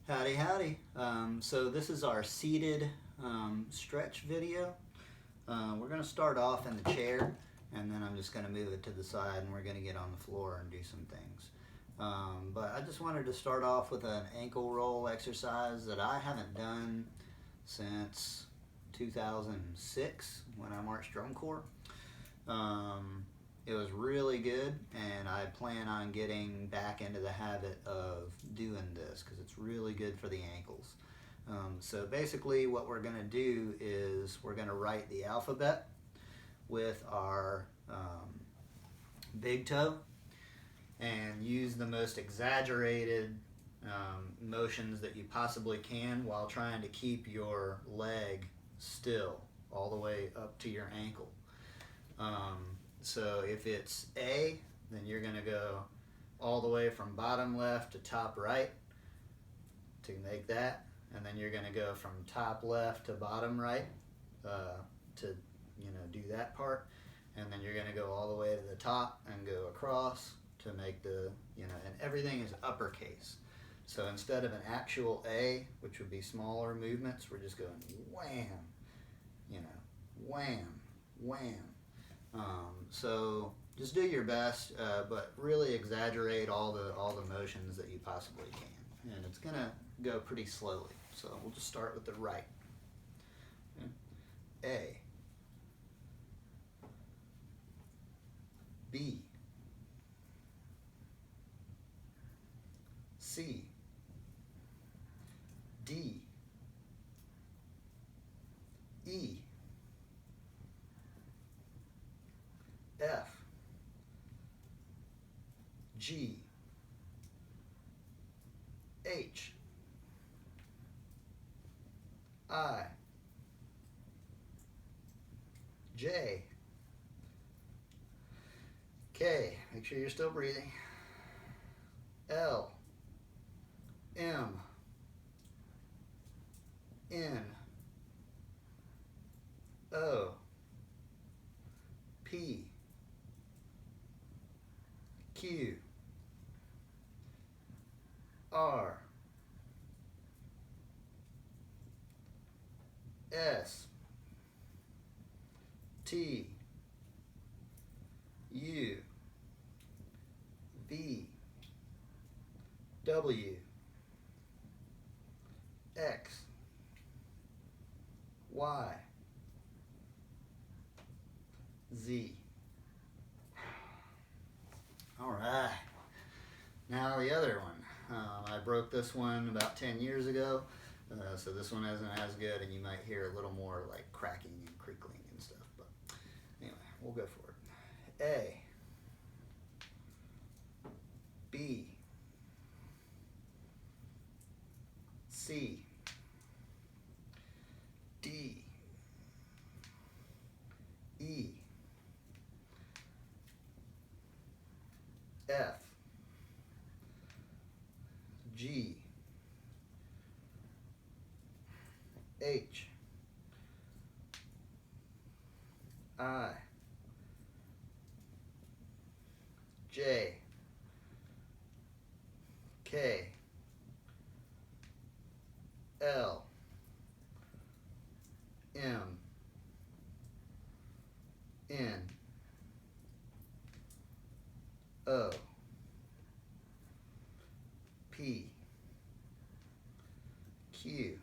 Howdy, howdy. So this is our seated stretch video. We're going to start off in the chair, and then I'm just going to move it to the side, and we're going to get on the floor and do some things. But I just wanted to start off with an ankle roll exercise that I haven't done since 2006 when I marched drum corps. It was really good, and I plan on getting back into the habit of doing this because it's really good for the ankles. So basically what we're going to do is we're going to write the alphabet with our big toe and use the most exaggerated motions that you possibly can while trying to keep your leg still all the way up to your ankle. So if it's A, then you're going to go all the way from bottom left to top right to make that, and then you're going to go from top left to bottom right to do that part, and then you're going to go all the way to the top and go across to make the and everything is uppercase. So instead of an actual A, which would be smaller movements, we're just going wham, wham, wham. So just do your best, but really exaggerate all the motions that you possibly can, and it's gonna go pretty slowly. So we'll just start with the right. A, B, C, D, E, F, G, H, I, J, K, make sure you're still breathing, L, M, N, O, P, Q, R, S, T, U, V, W, X, Y, Z. All right. Now the other one. I broke this one about 10 years ago, so this one isn't as good, and you might hear a little more like cracking and crinkling and stuff. But anyway, we'll go for it. A, B, C, D, E, F, G, H, I, J, K, L, M, N, O, P, Q,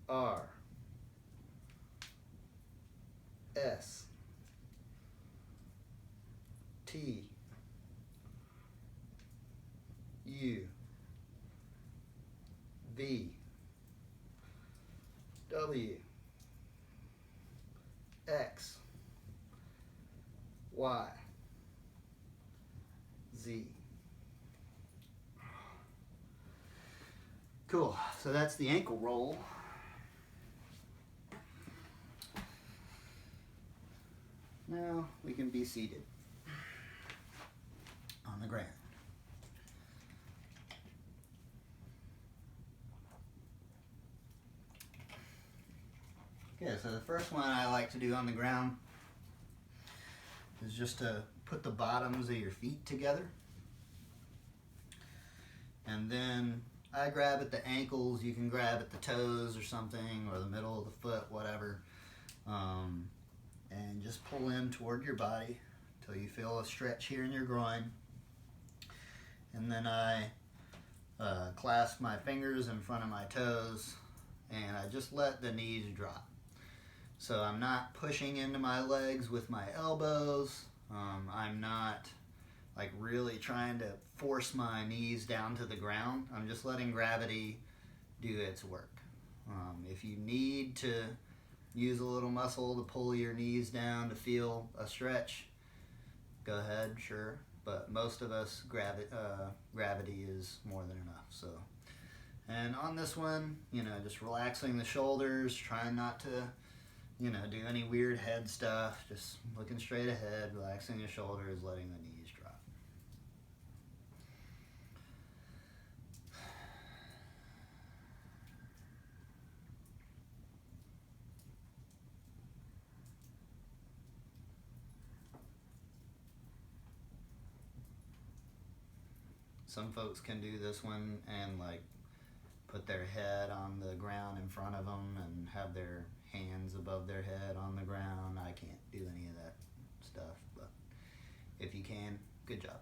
R, S, T, U, V, W, X, Y, Z. Cool, so that's the ankle roll. Now we can be seated on the ground. Okay, so the first one I like to do on the ground is just to put the bottoms of your feet together. And then I grab at the ankles. You can grab at the toes or something, or the middle of the foot, whatever. And just pull in toward your body until you feel a stretch here in your groin. And then I clasp my fingers in front of my toes, and I just let the knees drop. So I'm not pushing into my legs with my elbows. I'm not like really trying to force my knees down to the ground. I'm just letting gravity do its work. If you need to use a little muscle to pull your knees down to feel a stretch, go ahead, sure. But most of us, gravity is more than enough. So, and on this one, just relaxing the shoulders, trying not to, do any weird head stuff, just looking straight ahead, relaxing the shoulders, letting the knees drop. Some folks can do this one and like put their head on the ground in front of them and have their hands above their head on the ground. I can't do any of that stuff, but if you can, good job.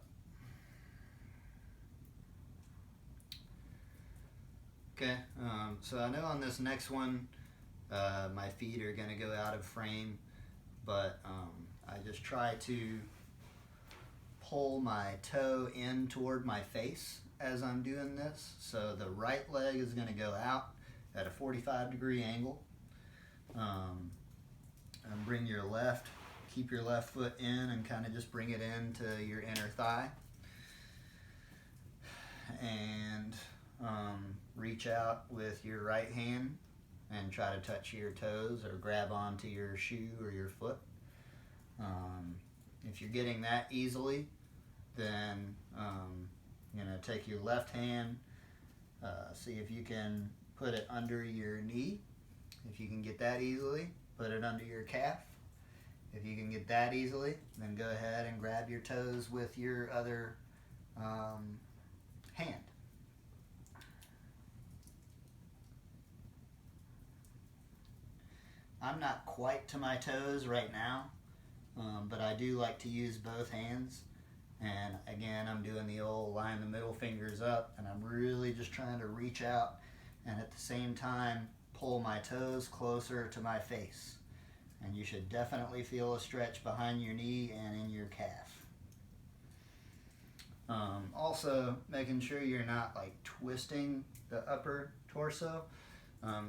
Okay, so I know on this next one, my feet are going to go out of frame, but I just try to pull my toe in toward my face as I'm doing this. So the right leg is going to go out at a 45-degree angle. And bring your left, keep your left foot in and kind of just bring it into your inner thigh. And reach out with your right hand and try to touch your toes or grab onto your shoe or your foot. If you're getting that easily, then take your left hand, see if you can put it under your knee. If you can get that easily, put it under your calf. If you can get that easily, then go ahead and grab your toes with your other hand. I'm not quite to my toes right now, but I do like to use both hands. And again, I'm doing the old line the middle fingers up, and I'm really just trying to reach out and at the same time pull my toes closer to my face. And you should definitely feel a stretch behind your knee and in your calf. Also, making sure you're not like twisting the upper torso.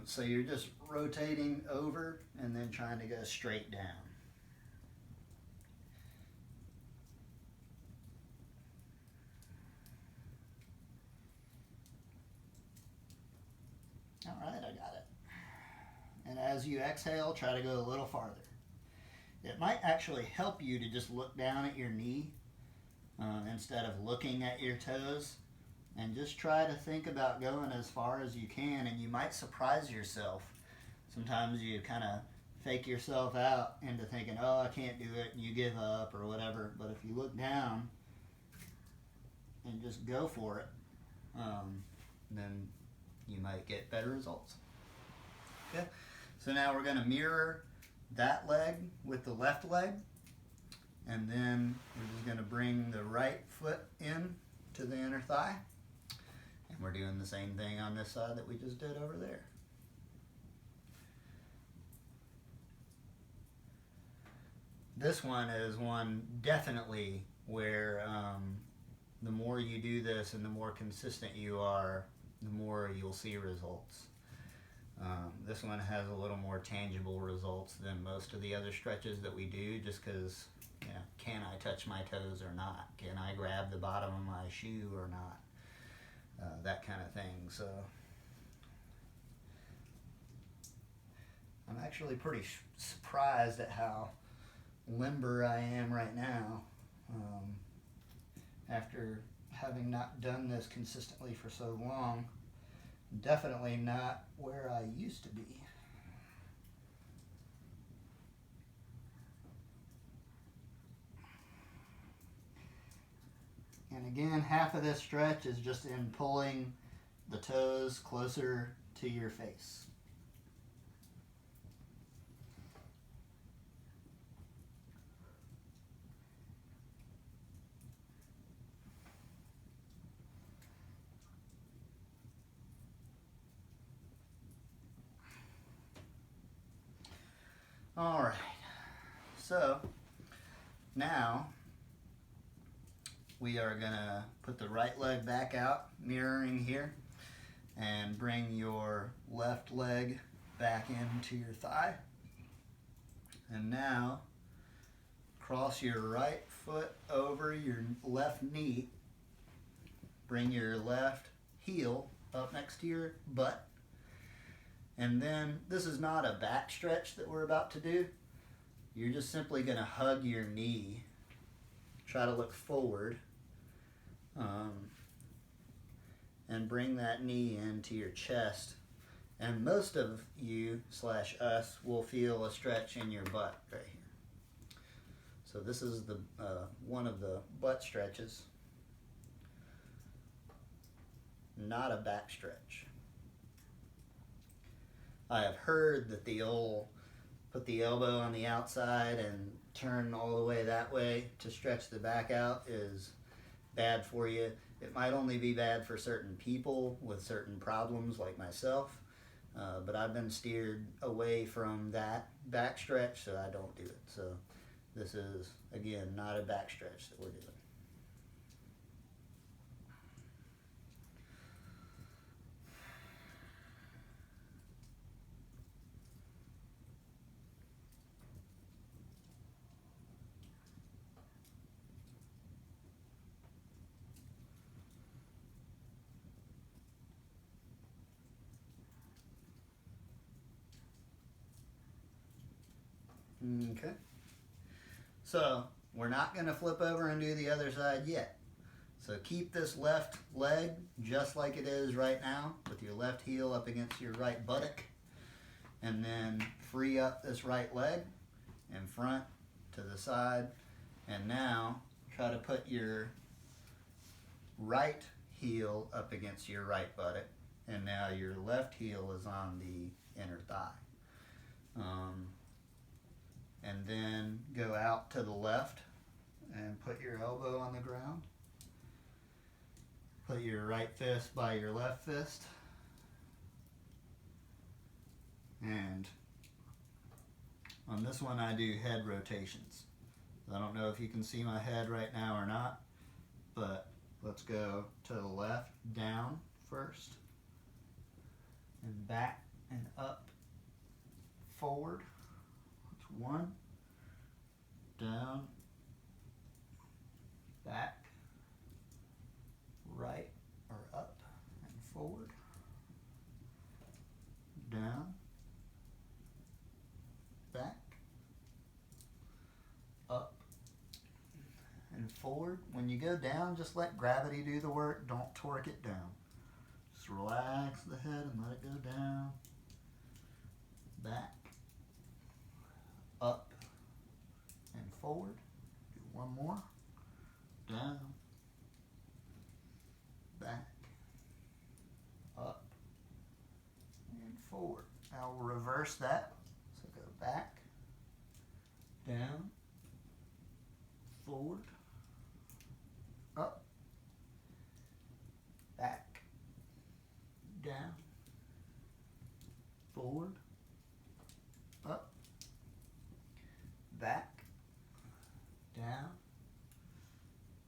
So you're just rotating over and then trying to go straight down. All right, I got it. And as you exhale, try to go a little farther. It might actually help you to just look down at your knee instead of looking at your toes, and just try to think about going as far as you can, and you might surprise yourself. Sometimes you kind of fake yourself out into thinking, oh, I can't do it, and you give up or whatever. But if you look down and just go for it, then you might get better results. Okay, so now we're going to mirror that leg with the left leg, and then we're just going to bring the right foot in to the inner thigh, and we're doing the same thing on this side that we just did over there. This one is one definitely where the more you do this and the more consistent you are, the more you'll see results. This one has a little more tangible results than most of the other stretches that we do, just because, can I touch my toes or not? Can I grab the bottom of my shoe or not? That kind of thing. So I'm actually pretty surprised at how limber I am right now, after having not done this consistently for so long. Definitely not where I used to be. And again, half of this stretch is just in pulling the toes closer to your face. All right, so now we are gonna put the right leg back out, mirroring here, and bring your left leg back into your thigh. And now cross your right foot over your left knee, bring your left heel up next to your butt. And then, this is not a back stretch that we're about to do. You're just simply going to hug your knee. Try to look forward. And bring that knee into your chest. And most of you / us will feel a stretch in your butt right here. So this is the one of the butt stretches. Not a back stretch. I have heard that the old put the elbow on the outside and turn all the way that way to stretch the back out is bad for you. It might only be bad for certain people with certain problems like myself, but I've been steered away from that back stretch, so I don't do it. So this is, again, not a back stretch that we're doing. Okay, so we're not going to flip over and do the other side yet. So keep this left leg just like it is right now, with your left heel up against your right buttock, and then free up this right leg in front to the side, and now try to put your right heel up against your right buttock, and now your left heel is on the inner thigh. And then go out to the left and put your elbow on the ground. Put your right fist by your left fist. And on this one I do head rotations. I don't know if you can see my head right now or not, but let's go to the left, down first, and back and up, forward. One, down, back, right or up and forward, down, back, up, and forward. When you go down, just let gravity do the work. Don't torque it down. Just relax the head and let it go down, back, up and forward. Do one more. Down, back, up, and forward. Now we'll reverse that. So go back, down, forward, up, back, down, forward, up, back, down,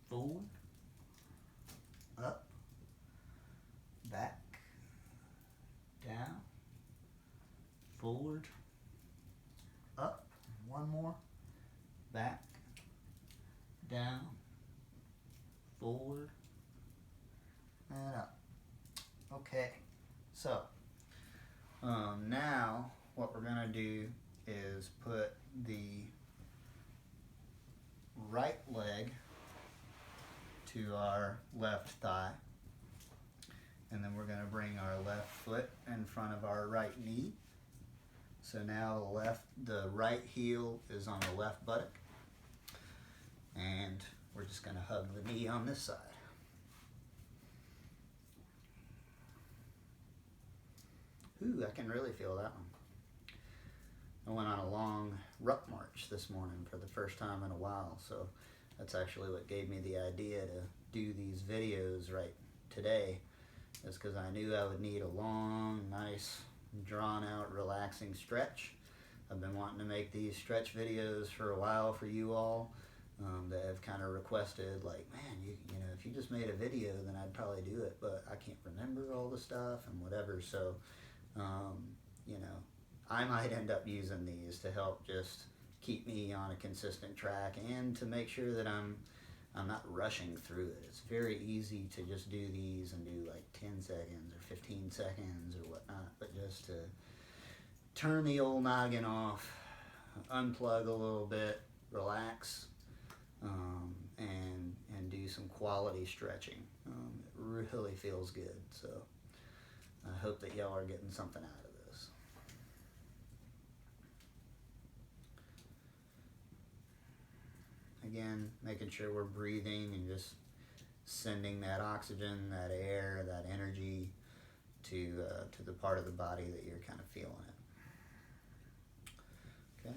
forward, up, back, down, forward, up, one more, back, down, forward, and up. Okay, so now what we're going to do is put the right leg to our left thigh, and then we're going to bring our left foot in front of our right knee. So now the right heel is on the left buttock, and we're just going to hug the knee on this side. Ooh, I can really feel that one. I went on a long ruck march this morning for the first time in a while, so that's actually what gave me the idea to do these videos right today, is because I knew I would need a long, nice, drawn out, relaxing stretch. I've been wanting to make these stretch videos for a while for you all that have kind of requested, like, man, you know, if you just made a video, then I'd probably do it, but I can't remember all the stuff and whatever, so, you know, I might end up using these to help just keep me on a consistent track and to make sure that I'm not rushing through it. It's very easy to just do these and do like 10 seconds or 15 seconds or whatnot, but just to turn the old noggin off, unplug a little bit, relax, and do some quality stretching. It really feels good, so I hope that y'all are getting something out of this. Again, making sure we're breathing and just sending that oxygen, that air, that energy to the part of the body that you're kind of feeling it. Okay,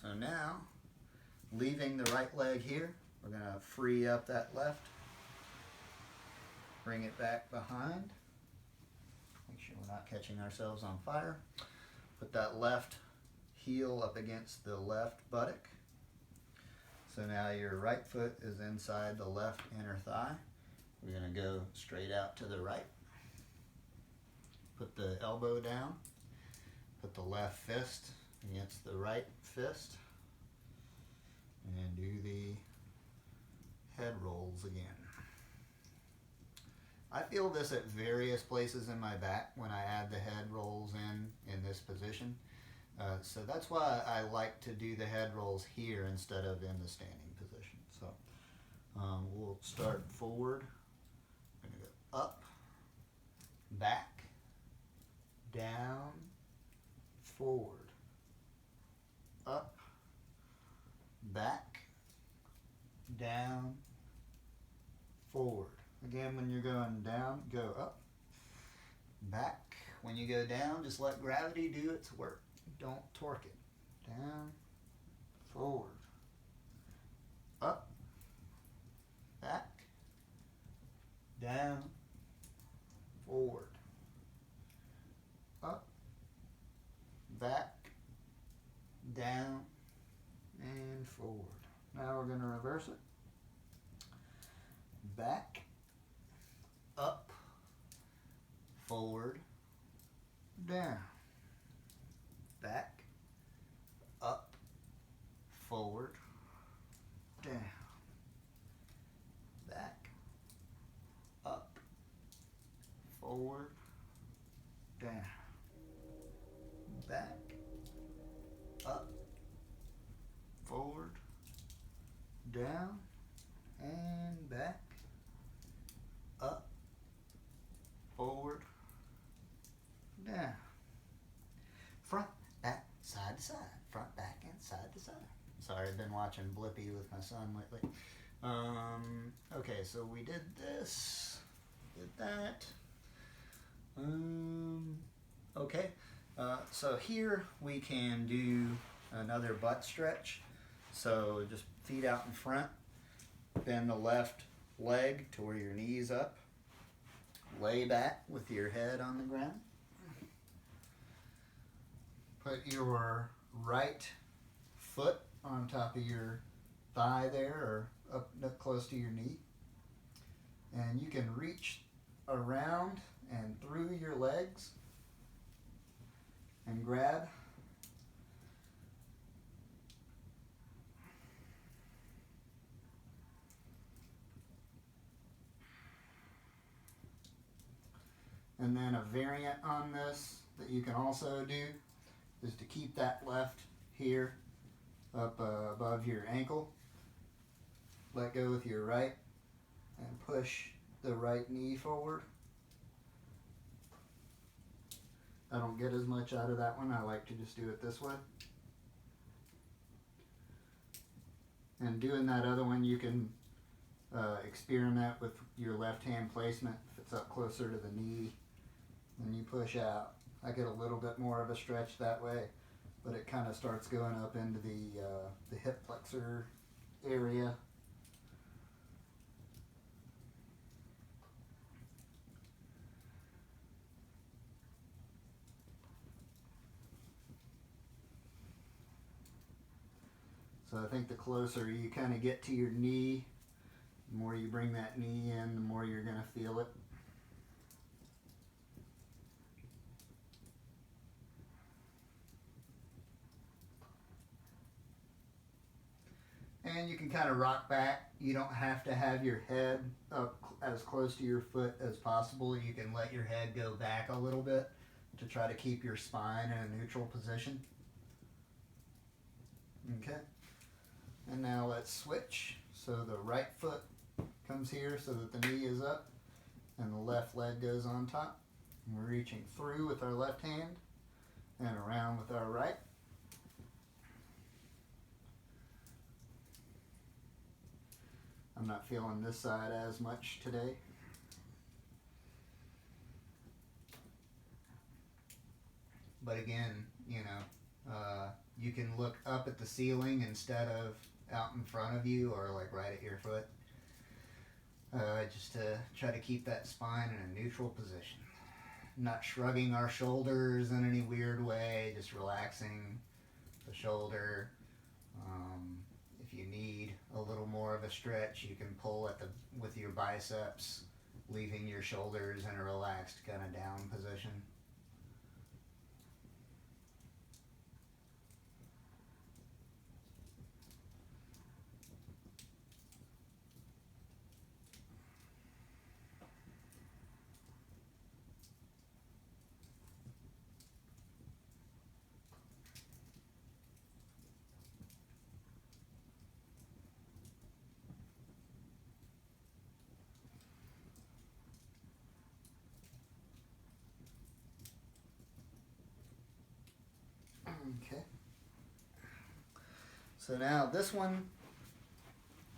so now, leaving the right leg here, we're going to free up that left, bring it back behind, make sure we're not catching ourselves on fire, put that left heel up against the left buttock. So now your right foot is inside the left inner thigh. We're going to go straight out to the right. Put the elbow down. Put the left fist against the right fist. And do the head rolls again. I feel this at various places in my back when I add the head rolls in this position. So that's why I like to do the head rolls here instead of in the standing position. So we'll start forward. We're going to go up, back, down, forward, up, back, down, forward. Again, when you're going down, go up, back. When you go down, just let gravity do its work. Don't torque it. Down, forward, up, back, down, forward, up, back, down, and forward. Now we're going to reverse it. Back, up, forward, down. Back, up, forward, down. Back, up, forward, down. Back, up, forward, down, and back, up, forward, down. Front, back, side to side. Front, back, and side to side. Sorry, I've been watching Blippi with my son lately. Okay, so we did this. Did that. Okay. So here we can do another butt stretch. So just feet out in front. Bend the left leg to where your knee's up. Lay back with your head on the ground. Put your right foot on top of your thigh there, or up close to your knee. And you can reach around and through your legs and grab. And then a variant on this that you can also do is to keep that left here up above your ankle. Let go with your right and push the right knee forward. I don't get as much out of that one. I like to just do it this way. And doing that other one, you can experiment with your left hand placement. If it's up closer to the knee, then you push out. I get a little bit more of a stretch that way, but it kind of starts going up into the hip flexor area. So I think the closer you kind of get to your knee, the more you bring that knee in, the more you're going to feel it. And you can kind of rock back. You don't have to have your head up as close to your foot as possible. You can let your head go back a little bit to try to keep your spine in a neutral position. Okay. And now let's switch. So the right foot comes here so that the knee is up and the left leg goes on top. And we're reaching through with our left hand and around with our right. I'm not feeling this side as much today. But again, you can look up at the ceiling instead of out in front of you or like right at your foot. Just to try to keep that spine in a neutral position. Not shrugging our shoulders in any weird way, just relaxing the shoulder. If you need a little more of a stretch, you can pull with your biceps, leaving your shoulders in a relaxed kind of down position. Okay. So now this one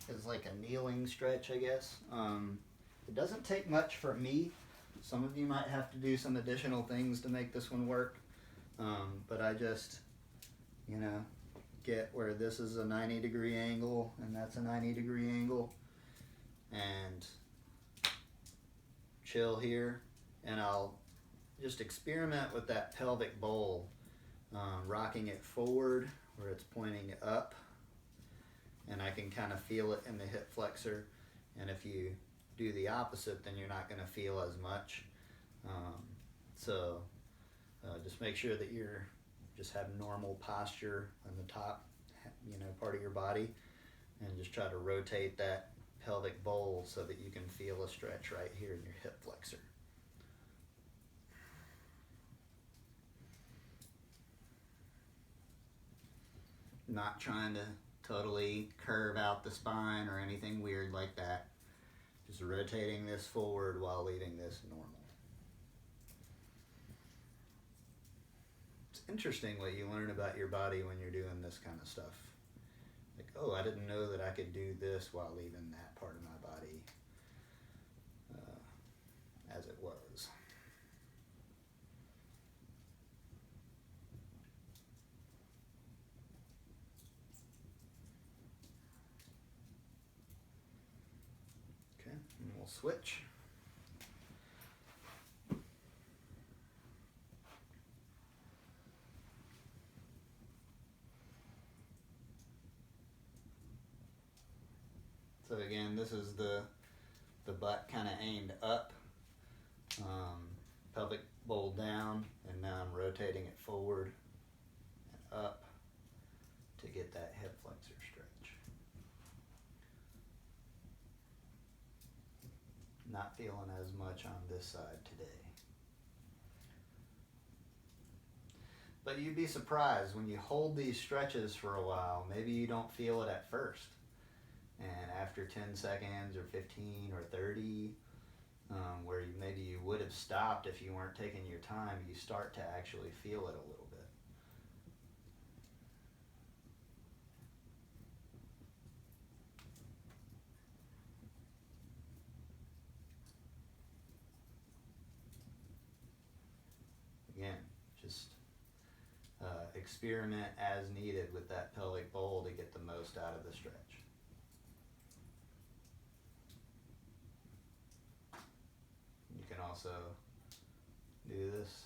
is like a kneeling stretch, I guess. It doesn't take much for me. Some of you might have to do some additional things to make this one work. But I just, get where this is a 90-degree angle and that's a 90-degree angle. And chill here. And I'll just experiment with that pelvic bowl. Rocking it forward where it's pointing up, and I can kind of feel it in the hip flexor. And if you do the opposite, then you're not going to feel as much. So just make sure that you're just have normal posture on the top, part of your body, and just try to rotate that pelvic bowl so that you can feel a stretch right here in your hip flexor. Not trying to totally curve out the spine or anything weird like that. Just rotating this forward while leaving this normal. It's interesting what you learn about your body when you're doing this kind of stuff. Like, oh, I didn't know that I could do this while leaving that part of my body as it was. And we'll switch. So again, this is the butt kind of aimed up, pelvic bowl down, and now I'm rotating it forward and up to get that hip flexor stretch. Not feeling as much on this side today. But you'd be surprised when you hold these stretches for a while, maybe you don't feel it at first. And after 10 seconds or 15 or 30, where maybe you would have stopped if you weren't taking your time, you start to actually feel it a little bit. Again, experiment as needed with that pelvic bowl to get the most out of the stretch. You can also do this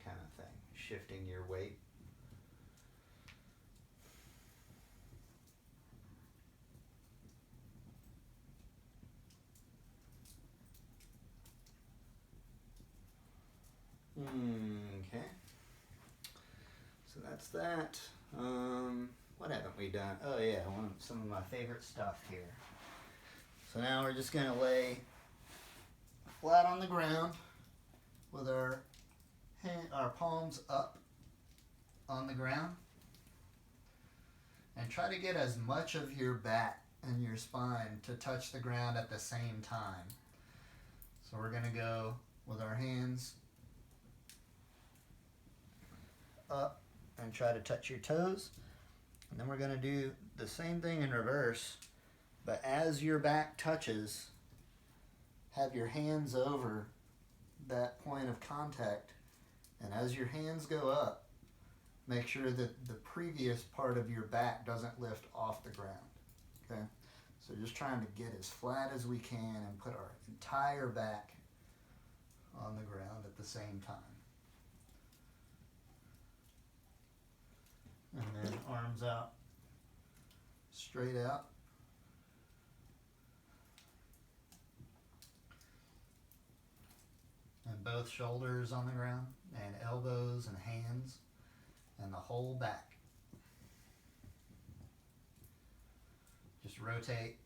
kind of thing, shifting your weight. Okay. So that's that. What haven't we done? Oh yeah, some of my favorite stuff here. So now we're just gonna lay flat on the ground with our palms up on the ground, and try to get as much of your back and your spine to touch the ground at the same time. So we're gonna go with our hands up and try to touch your toes, and then we're going to do the same thing in reverse, but as your back touches, have your hands over that point of contact, and as your hands go up, make sure that the previous part of your back doesn't lift off the ground. Okay, so just trying to get as flat as we can and put our entire back on the ground at the same time. And then arms out, straight out. And both shoulders on the ground, and elbows and hands, and the whole back. Just rotate,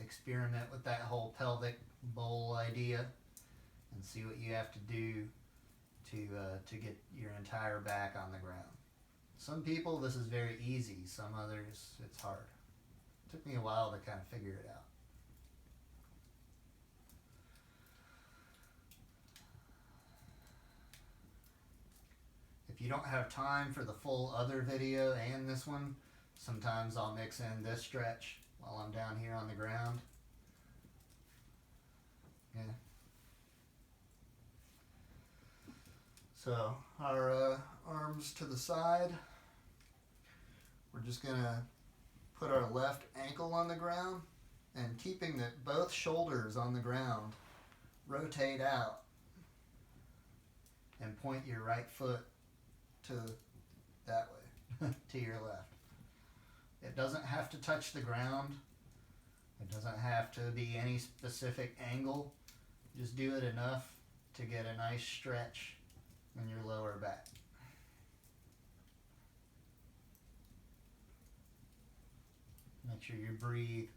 experiment with that whole pelvic bowl idea and see what you have to do to get your entire back on the ground. Some people, this is very easy. Some others, it's hard. It took me a while to kind of figure it out. If you don't have time for the full other video and this one, sometimes I'll mix in this stretch while I'm down here on the ground. Yeah. So our arms to the side. We're just gonna put our left ankle on the ground, and keeping both shoulders on the ground, rotate out and point your right foot to that way, to your left. It doesn't have to touch the ground. It doesn't have to be any specific angle. Just do it enough to get a nice stretch in your lower back. Make sure you breathe.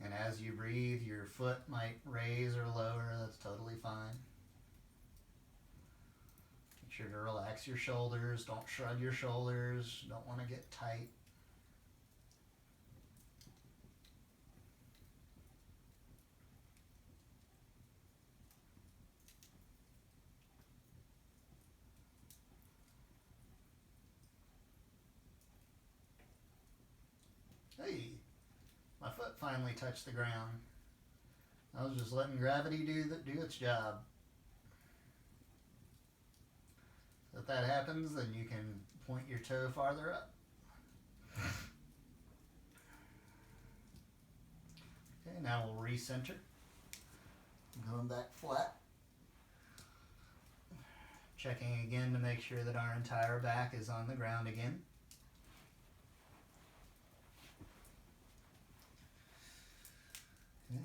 And as you breathe, your foot might raise or lower. That's totally fine. Make sure to relax your shoulders. Don't shrug your shoulders. Don't want to get tight. Hey, my foot finally touched the ground. I was just letting gravity do its job. If that happens, then you can point your toe farther up. Okay, now we'll recenter. Going back flat. Checking again to make sure that our entire back is on the ground again. Okay.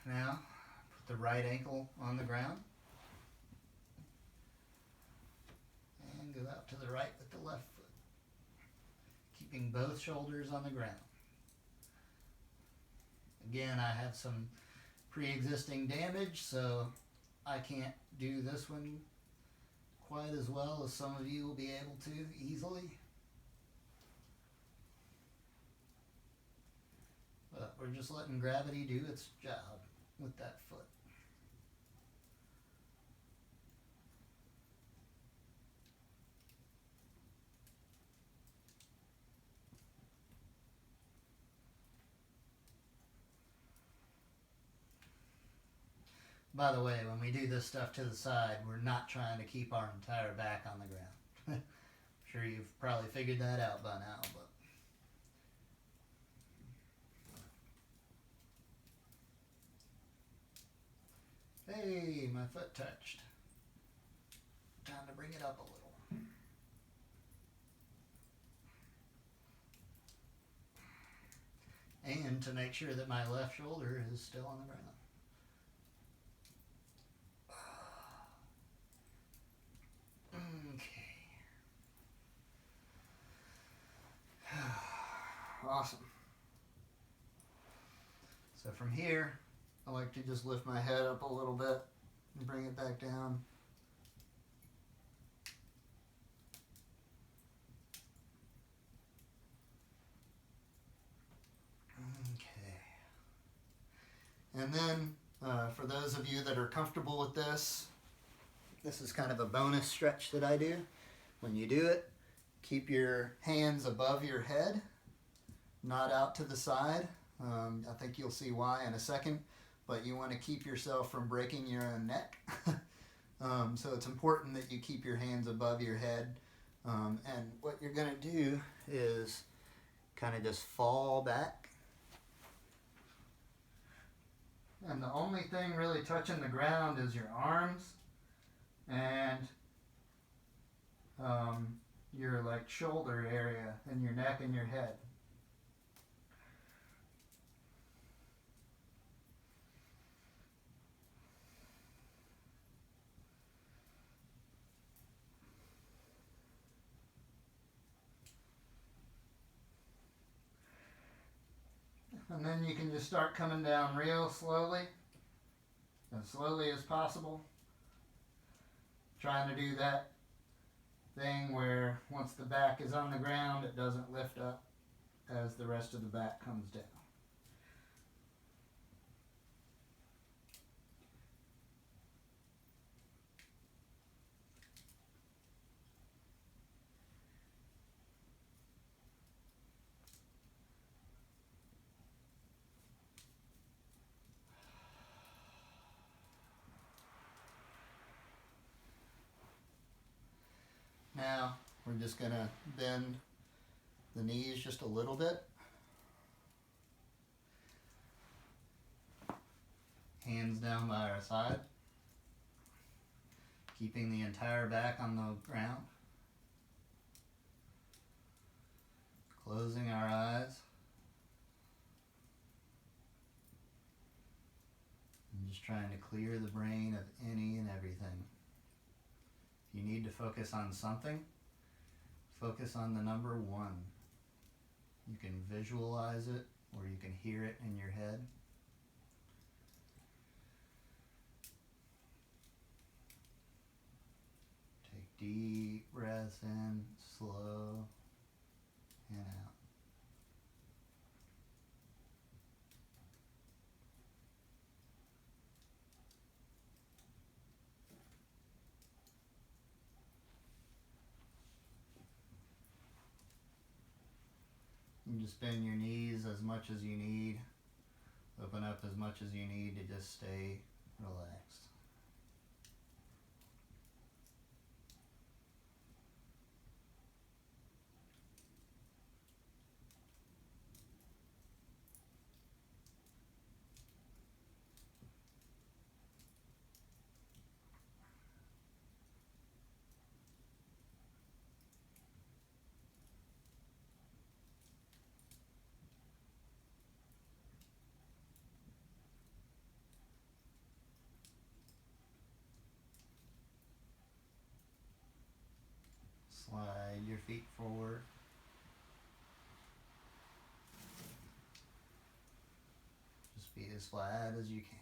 Now, put the right ankle on the ground. And go out to the right with the left foot. Keeping both shoulders on the ground. Again, I have some pre-existing damage, so I can't do this one quite as well as some of you will be able to easily. But we're just letting gravity do its job with that foot. By the way, when we do this stuff to the side, we're not trying to keep our entire back on the ground. I'm sure you've probably figured that out by now, but hey, my foot touched. Time to bring it up a little. And to make sure that my left shoulder is still on the ground. Okay. Awesome. So from here, I like to just lift my head up a little bit and bring it back down. Okay. And then, for those of you that are comfortable with this, this is kind of a bonus stretch that I do. When you do it, keep your hands above your head, not out to the side. I think you'll see why in a second, but you want to keep yourself from breaking your own neck. So it's important that you keep your hands above your head. And what you're going to do is kind of just fall back. And the only thing really touching the ground is your arms and your like shoulder area and your neck and your head. And then you can just start coming down real slowly, as slowly as possible. Trying to do that thing where once the back is on the ground, it doesn't lift up as the rest of the back comes down. Now, we're just going to bend the knees just a little bit. Hands down by our side. Keeping the entire back on the ground. Closing our eyes. And just trying to clear the brain of any and everything. If you need to focus on something, focus on the number 1. You can visualize it or you can hear it in your head. Take deep breaths in, slow, and out. You can just bend your knees as much as you need. Open up as much as you need to just stay relaxed. Slide your feet forward. Just be as flat as you can.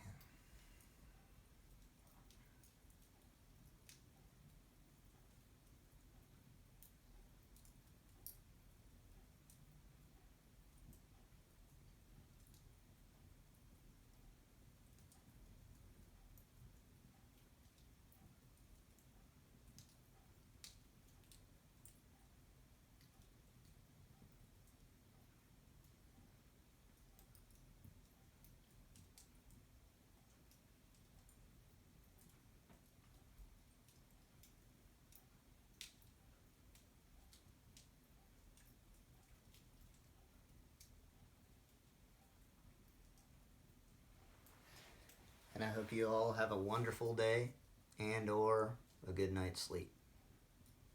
And I hope you all have a wonderful day and or a good night's sleep.